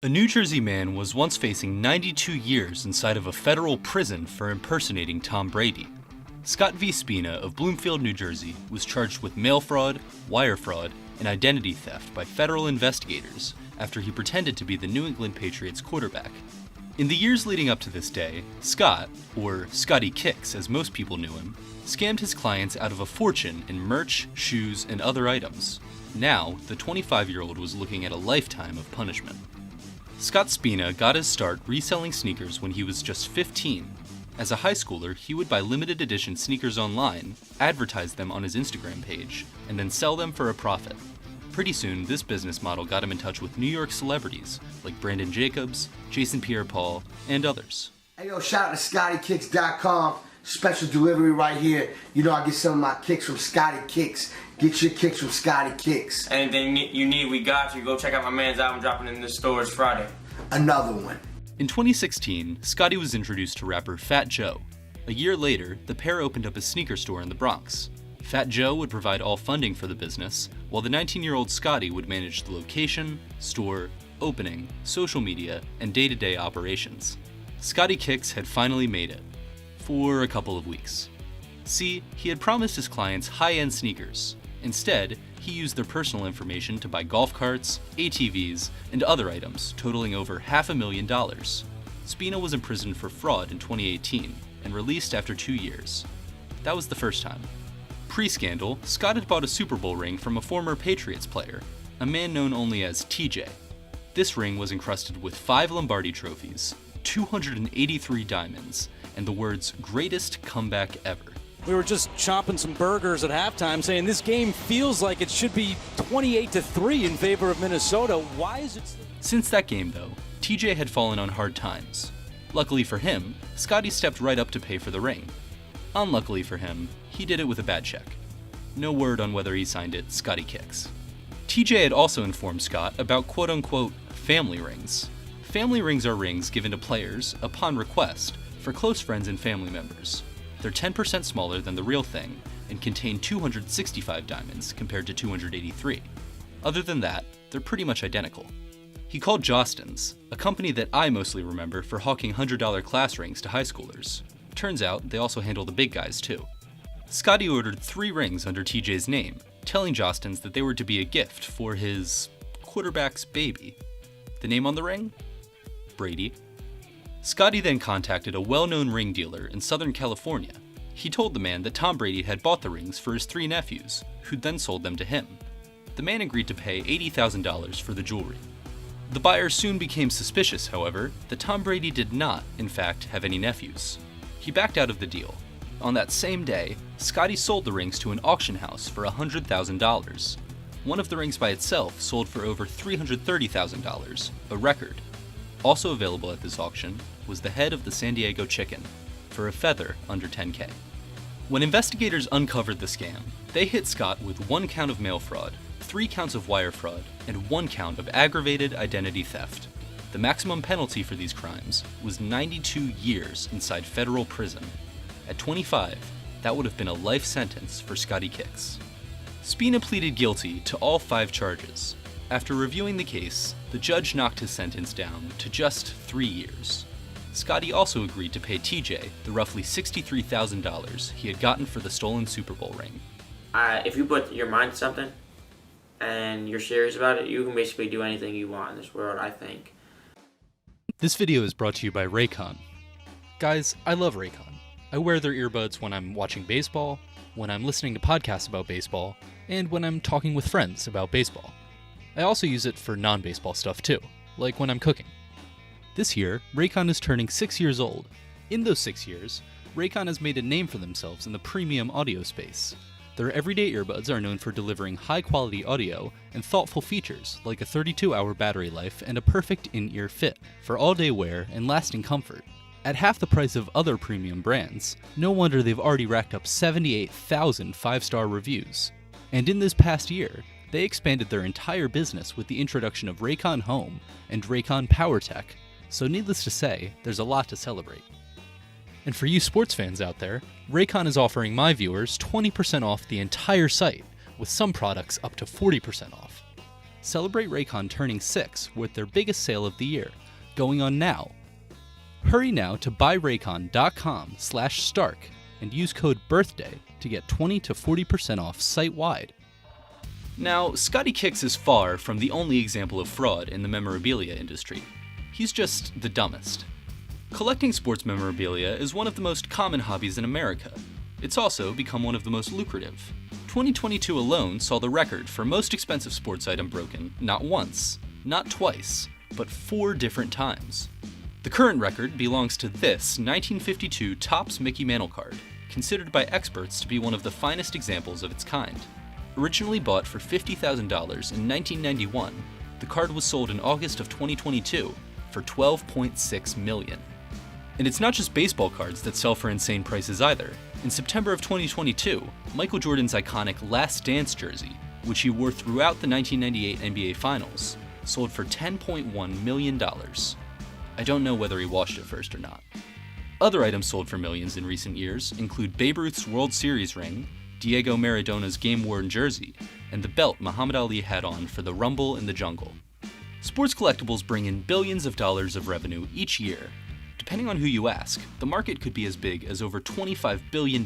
A New Jersey man was once facing 92 years inside of a federal prison for impersonating Tom Brady. Scott V. Spina of Bloomfield, New Jersey, was charged with mail fraud, wire fraud, and identity theft by federal investigators after he pretended to be the New England Patriots quarterback. In the years leading up to this day, Scott, or Scotty Kicks as most people knew him, scammed his clients out of a fortune in merch, shoes, and other items. Now, the 25-year-old was looking at a lifetime of punishment. Scott Spina got his start reselling sneakers when he was just 15. As a high schooler, he would buy limited edition sneakers online, advertise them on his Instagram page, and then sell them for a profit. Pretty soon, this business model got him in touch with New York celebrities like Brandon Jacobs, Jason Pierre-Paul, and others. Hey yo, shout out to ScottyKicks.com. Special delivery right here. You know I get some of my kicks from Scotty Kicks. Get your kicks from Scotty Kicks. Anything you need, we got you. Go check out my man's album dropping in the stores Friday. Another one. In 2016, Scotty was introduced to rapper Fat Joe. A year later, the pair opened up a sneaker store in the Bronx. Fat Joe would provide all funding for the business, while the 19-year-old Scotty would manage the location, store, opening, social media, and day-to-day operations. Scotty Kicks had finally made it. For a couple of weeks. See, he had promised his clients high-end sneakers. Instead, he used their personal information to buy golf carts, ATVs, and other items totaling over $500,000. Spina was imprisoned for fraud in 2018 and released after 2 years. That was the first time. Pre-scandal, Scott had bought a Super Bowl ring from a former Patriots player, a man known only as TJ. This ring was encrusted with 5 Lombardi trophies, 283 diamonds, and the words "greatest comeback ever." We were just chomping some burgers at halftime saying this game feels like it should be 28-3 in favor of Minnesota. Why is it... Since that game, though, TJ had fallen on hard times. Luckily for him, Scotty stepped right up to pay for the ring. Unluckily for him, he did it with a bad check. No word on whether he signed it Scotty Kicks. TJ had also informed Scott about quote-unquote family rings. Family rings are rings given to players, upon request, for close friends and family members. They're 10% smaller than the real thing and contain 265 diamonds compared to 283. Other than that, they're pretty much identical. He called Jostens, a company that I mostly remember for hawking $100 class rings to high schoolers. Turns out they also handle the big guys too. Scotty ordered 3 rings under TJ's name, telling Jostens that they were to be a gift for his quarterback's baby. The name on the ring? Brady. Scotty then contacted a well-known ring dealer in Southern California. He told the man that Tom Brady had bought the rings for his 3 nephews, who'd then sold them to him. The man agreed to pay $80,000 for the jewelry. The buyer soon became suspicious, however, that Tom Brady did not, in fact, have any nephews. He backed out of the deal. On that same day, Scotty sold the rings to an auction house for $100,000. One of the rings by itself sold for over $330,000, a record. Also available at this auction was the head of the San Diego chicken, for a feather under $10K. When investigators uncovered the scam, they hit Scott with 1 count of mail fraud, 3 counts of wire fraud, and 1 count of aggravated identity theft. The maximum penalty for these crimes was 92 years inside federal prison. At 25, that would have been a life sentence for Scotty Kicks. Spina pleaded guilty to all 5 charges. After reviewing the case, the judge knocked his sentence down to just 3 years. Scotty also agreed to pay TJ the roughly $63,000 he had gotten for the stolen Super Bowl ring. If you put your mind to something and you're serious about it, you can basically do anything you want in this world, I think. This video is brought to you by Raycon. Guys, I love Raycon. I wear their earbuds when I'm watching baseball, when I'm listening to podcasts about baseball, and when I'm talking with friends about baseball. I also use it for non-baseball stuff too, like when I'm cooking. This year, Raycon is turning 6 years old. In those 6 years, Raycon has made a name for themselves in the premium audio space. Their everyday earbuds are known for delivering high-quality audio and thoughtful features like a 32-hour battery life and a perfect in-ear fit for all-day wear and lasting comfort. At half the price of other premium brands, no wonder they've already racked up 78,000 5-star reviews. And in this past year, they expanded their entire business with the introduction of Raycon Home and Raycon PowerTech, so needless to say, there's a lot to celebrate. And for you sports fans out there, Raycon is offering my viewers 20% off the entire site, with some products up to 40% off. celebrate Raycon turning 6 with their biggest sale of the year, going on now. Hurry now to buyraycon.com/Stark and use code BIRTHDAY to get 20 to 40% off site-wide. Now, Scotty Kicks is far from the only example of fraud in the memorabilia industry. He's just the dumbest. Collecting sports memorabilia is one of the most common hobbies in America. It's also become one of the most lucrative. 2022 alone saw the record for most expensive sports item broken not once, not twice, but 4 different times. The current record belongs to this 1952 Topps Mickey Mantle card, considered by experts to be one of the finest examples of its kind. Originally bought for $50,000 in 1991, the card was sold in August of 2022 for $12.6 million. And it's not just baseball cards that sell for insane prices either. In September of 2022, Michael Jordan's iconic Last Dance jersey, which he wore throughout the 1998 NBA Finals, sold for $10.1 million. I don't know whether he washed it first or not. Other items sold for millions in recent years include Babe Ruth's World Series ring, Diego Maradona's game-worn jersey, and the belt Muhammad Ali had on for the Rumble in the Jungle. Sports collectibles bring in billions of dollars of revenue each year. Depending on who you ask, the market could be as big as over $25 billion,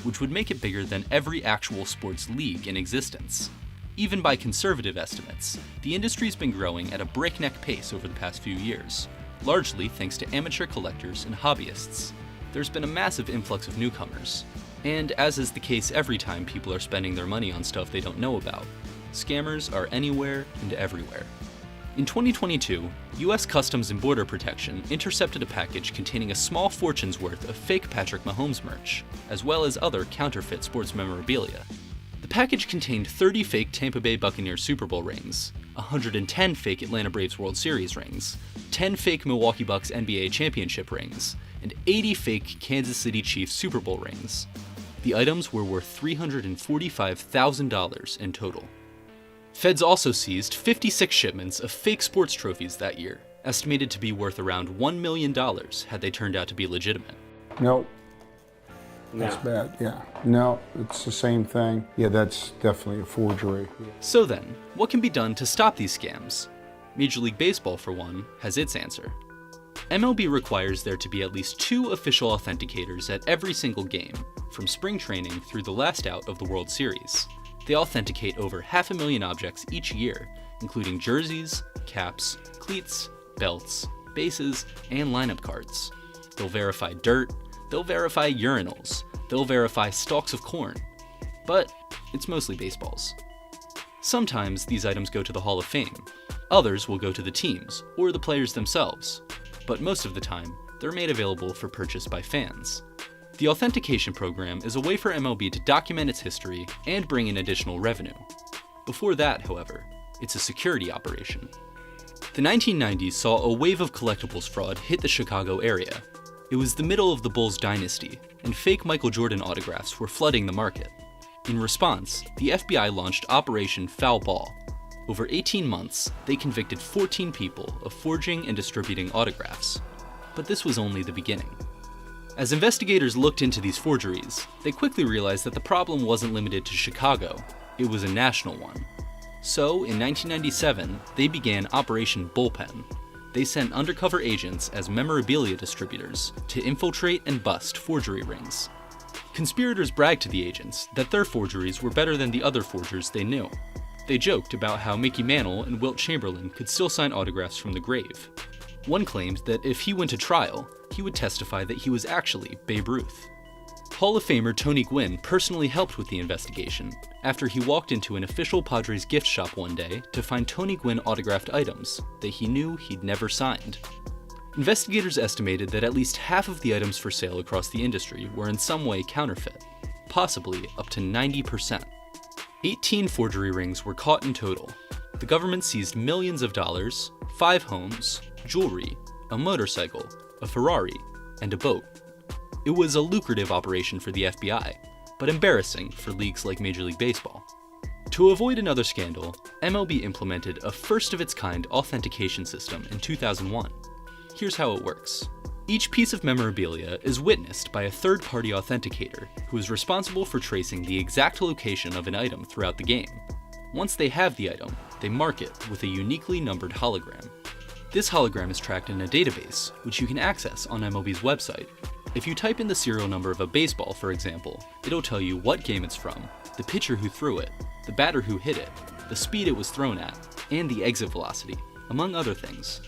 which would make it bigger than every actual sports league in existence. Even by conservative estimates, the industry's been growing at a breakneck pace over the past few years, largely thanks to amateur collectors and hobbyists. There's been a massive influx of newcomers, and as is the case every time people are spending their money on stuff they don't know about, scammers are anywhere and everywhere. In 2022, US Customs and Border Protection intercepted a package containing a small fortune's worth of fake Patrick Mahomes merch, as well as other counterfeit sports memorabilia. The package contained 30 fake Tampa Bay Buccaneers Super Bowl rings, 110 fake Atlanta Braves World Series rings, 10 fake Milwaukee Bucks NBA championship rings, and 80 fake Kansas City Chiefs Super Bowl rings. The items were worth $345,000 in total. Feds also seized 56 shipments of fake sports trophies that year, estimated to be worth around $1 million had they turned out to be legitimate. Nope. That's bad, yeah. No, it's the same thing. Yeah, that's definitely a forgery. So then, what can be done to stop these scams? Major League Baseball, for one, has its answer. MLB requires there to be at least 2 official authenticators at every single game, from spring training through the last out of the World Series. They authenticate over 500,000 objects each year, including jerseys, caps, cleats, belts, bases, and lineup cards. They'll verify dirt, they'll verify urinals, they'll verify stalks of corn. But it's mostly baseballs. Sometimes these items go to the Hall of Fame. Others will go to the teams or the players themselves. But most of the time, they're made available for purchase by fans. The authentication program is a way for MLB to document its history and bring in additional revenue. Before that, however, it's a security operation. The 1990s saw a wave of collectibles fraud hit the Chicago area. It was the middle of the Bulls dynasty, and fake Michael Jordan autographs were flooding the market. In response, the FBI launched Operation Foul Ball. Over 18 months, they convicted 14 people of forging and distributing autographs. But this was only the beginning. As investigators looked into these forgeries, they quickly realized that the problem wasn't limited to Chicago, it was a national one. So, in 1997, they began Operation Bullpen. They sent undercover agents as memorabilia distributors to infiltrate and bust forgery rings. Conspirators bragged to the agents that their forgeries were better than the other forgers they knew. They joked about how Mickey Mantle and Wilt Chamberlain could still sign autographs from the grave. One claimed that if he went to trial, he would testify that he was actually Babe Ruth. Hall of Famer Tony Gwynn personally helped with the investigation after he walked into an official Padres gift shop one day to find Tony Gwynn autographed items that he knew he'd never signed. Investigators estimated that at least half of the items for sale across the industry were in some way counterfeit, possibly up to 90%. 18 forgery rings were caught in total. The government seized millions of dollars, 5 homes, jewelry, a motorcycle, a Ferrari, and a boat. It was a lucrative operation for the FBI, but embarrassing for leagues like Major League Baseball. To avoid another scandal, MLB implemented a first-of-its-kind authentication system in 2001. Here's how it works. Each piece of memorabilia is witnessed by a third-party authenticator who is responsible for tracing the exact location of an item throughout the game. Once they have the item, they mark it with a uniquely numbered hologram. This hologram is tracked in a database, which you can access on MLB's website. If you type in the serial number of a baseball, for example, it'll tell you what game it's from, the pitcher who threw it, the batter who hit it, the speed it was thrown at, and the exit velocity, among other things.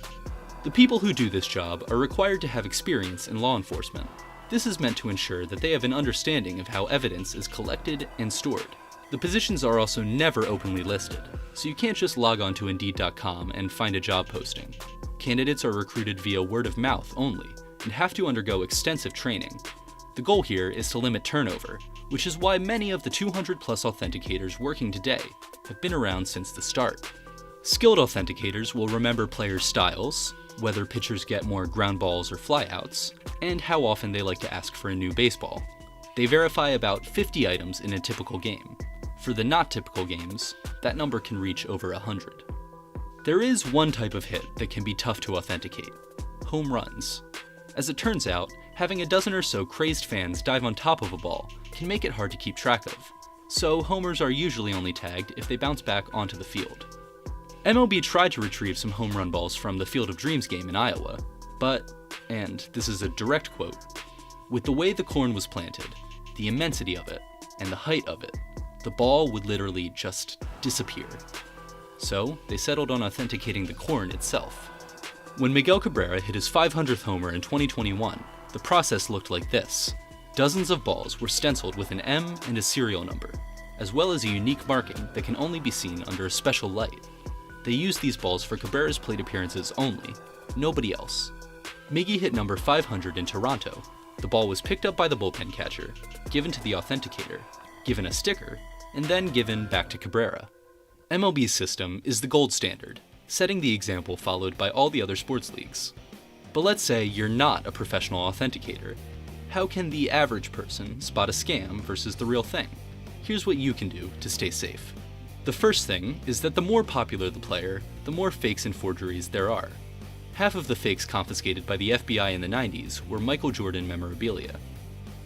The people who do this job are required to have experience in law enforcement. This is meant to ensure that they have an understanding of how evidence is collected and stored. The positions are also never openly listed, so you can't just log on to Indeed.com and find a job posting. Candidates are recruited via word of mouth only, and have to undergo extensive training. The goal here is to limit turnover, which is why many of the 200 plus authenticators working today have been around since the start. Skilled authenticators will remember players' styles, whether pitchers get more ground balls or flyouts, and how often they like to ask for a new baseball. They verify about 50 items in a typical game. For the not typical games, that number can reach over 100. There is one type of hit that can be tough to authenticate: home runs. As it turns out, having a dozen or so crazed fans dive on top of a ball can make it hard to keep track of, so homers are usually only tagged if they bounce back onto the field. MLB tried to retrieve some home run balls from the Field of Dreams game in Iowa, but, and this is a direct quote, with the way the corn was planted, the immensity of it, and the height of it, the ball would literally just disappear. So they settled on authenticating the corn itself. When Miguel Cabrera hit his 500th homer in 2021, the process looked like this. Dozens of balls were stenciled with an M and a serial number, as well as a unique marking that can only be seen under a special light. They used these balls for Cabrera's plate appearances only, nobody else. Miggy hit number 500 in Toronto. The ball was picked up by the bullpen catcher, given to the authenticator, given a sticker, and then given back to Cabrera. MLB's system is the gold standard, setting the example followed by all the other sports leagues. But let's say you're not a professional authenticator. How can the average person spot a scam versus the real thing? Here's what you can do to stay safe. The first thing is that the more popular the player, the more fakes and forgeries there are. Half of the fakes confiscated by the FBI in the 90s were Michael Jordan memorabilia.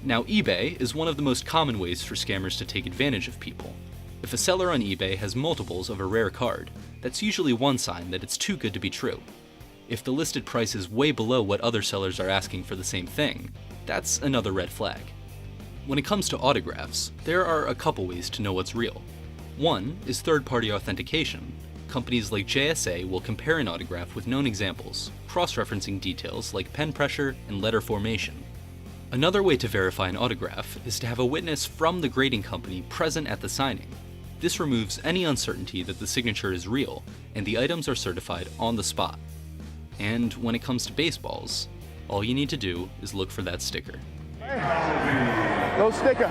Now, eBay is one of the most common ways for scammers to take advantage of people. If a seller on eBay has multiples of a rare card, that's usually one sign that it's too good to be true. If the listed price is way below what other sellers are asking for the same thing, that's another red flag. When it comes to autographs, there are a couple ways to know what's real. One is third-party authentication. Companies like JSA will compare an autograph with known examples, cross-referencing details like pen pressure and letter formation. Another way to verify an autograph is to have a witness from the grading company present at the signing. This removes any uncertainty that the signature is real, and the items are certified on the spot. And when it comes to baseballs, all you need to do is look for that sticker. No sticker.